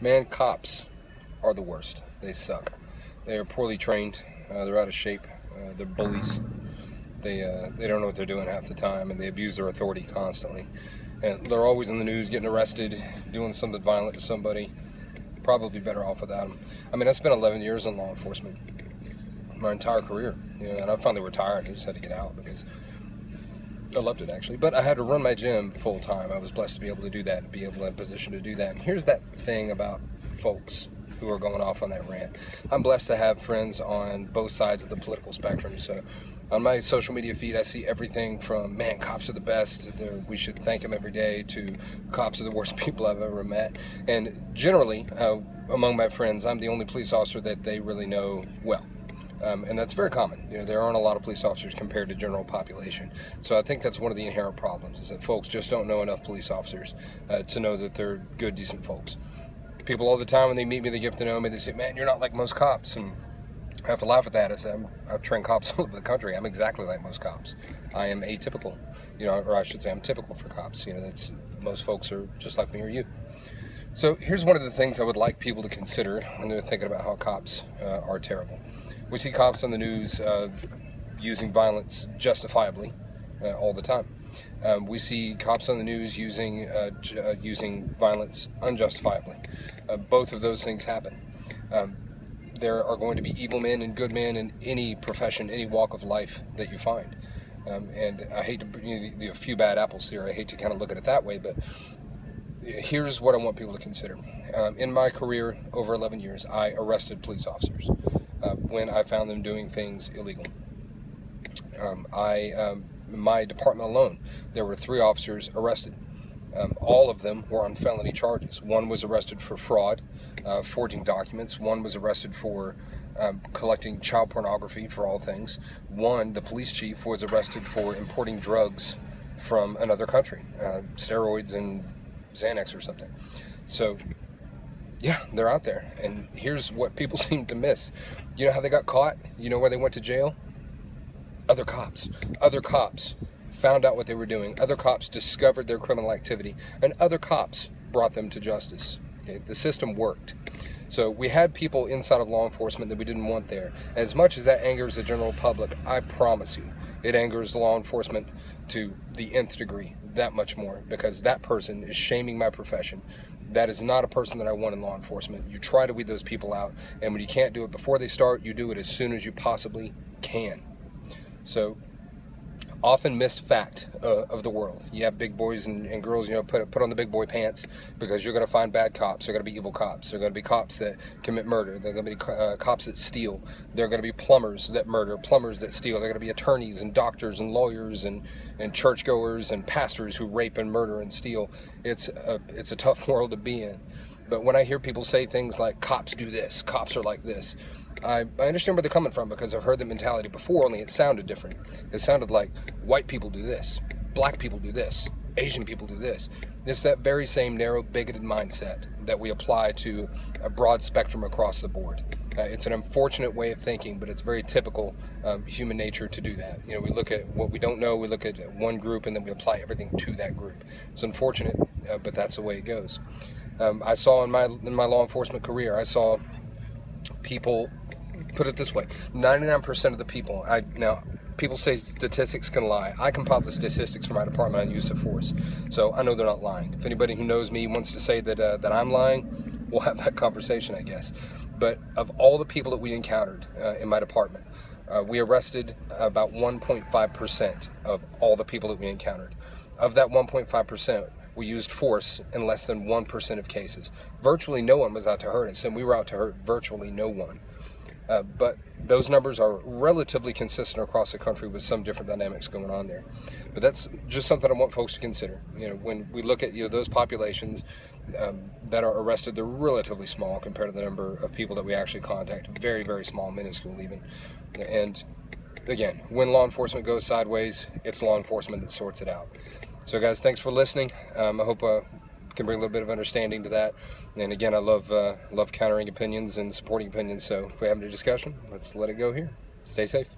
Man, cops are the worst. They suck. They are poorly trained. They're out of shape. They're bullies. They don't know what they're doing half the time, and they abuse their authority constantly. And they're always in the news, getting arrested, doing something violent to somebody. Probably better off without them. I mean, I spent 11 years in law enforcement, my entire career, and I finally retired. I just had to get out because I loved it, actually. But I had to run my gym full time. I was blessed to be able to do that and be able in a position to do that. And here's that thing about folks who are going off on that rant. I'm blessed to have friends on both sides of the political spectrum. So on my social media feed, I see everything from, man, cops are the best, we should thank them every day, to cops are the worst people I've ever met. And generally, among my friends, I'm the only police officer that they really know well. And that's very common. There aren't a lot of police officers compared to general population. So I think that's one of the inherent problems, is that folks just don't know enough police officers to know that they're good, decent folks. People all the time, when they meet me, they get to know me, they say, man, you're not like most cops. And I have to laugh at that. I say, I've trained cops all over the country. I'm exactly like most cops. I am atypical, or I should say I'm typical for cops. That's, most folks are just like me or you. So here's one of the things I would like people to consider when they're thinking about how cops are terrible. We see cops on the news using violence justifiably all the time. We see cops on the news using violence unjustifiably. Both of those things happen. There are going to be evil men and good men in any profession, any walk of life that you find. And I hate to bring you a few bad apples here. I hate to kind of look at it that way, but here's what I want people to consider. In my career, over 11 years, I arrested police officers when I found them doing things illegal. In my department alone, there were 3 officers arrested. All of them were on felony charges. One was arrested for fraud, forging documents. One was arrested for collecting child pornography, for all things. One, the police chief, was arrested for importing drugs from another country, steroids and Xanax or something. So, yeah, they're out there. And here's what people seem to miss. You know how they got caught? You know where they went to jail? Other cops. Other cops found out what they were doing. Other cops discovered their criminal activity, and other cops brought them to justice. Okay? The system worked. So we had people inside of law enforcement that we didn't want there. And as much as that angers the general public, I promise you, it angers law enforcement to the nth degree, that much more, because that person is shaming my profession. That is not a person that I want in law enforcement. You try to weed those people out, and when you can't do it before they start, you do it as soon as you possibly can. So, often missed fact of the world. You have big boys and girls, put on the big boy pants, because you're going to find bad cops. They're going to be evil cops. They're going to be cops that commit murder. They're going to be cops that steal. They're going to be plumbers that murder, plumbers that steal. They're going to be attorneys and doctors and lawyers and churchgoers and pastors who rape and murder and steal. It's a tough world to be in. But when I hear people say things like, cops do this, cops are like this, I understand where they're coming from, because I've heard the mentality before, only it sounded different. It sounded like white people do this, black people do this, Asian people do this. It's that very same narrow, bigoted mindset that we apply to a broad spectrum across the board. It's an unfortunate way of thinking, but it's very typical human nature to do that. We look at what we don't know, we look at one group, and then we apply everything to that group. It's unfortunate, but that's the way it goes. I saw in my law enforcement career, I saw people, put it this way, 99% of the people, now people say statistics can lie. I compiled the statistics for my department on use of force, so I know they're not lying. If anybody who knows me wants to say that I'm lying, we'll have that conversation, I guess. But of all the people that we encountered in my department, we arrested about 1.5% of all the people that we encountered. Of that 1.5%, we used force in less than 1% of cases. Virtually no one was out to hurt us, and we were out to hurt virtually no one. But those numbers are relatively consistent across the country, with some different dynamics going on there. But that's just something I want folks to consider. When we look at those populations that are arrested, they're relatively small compared to the number of people that we actually contact. Very, very small, minuscule even. And again, when law enforcement goes sideways, it's law enforcement that sorts it out. So guys, thanks for listening. I hope can bring a little bit of understanding to that. And again, I love countering opinions and supporting opinions. So if we're having a discussion, let's let it go here. Stay safe.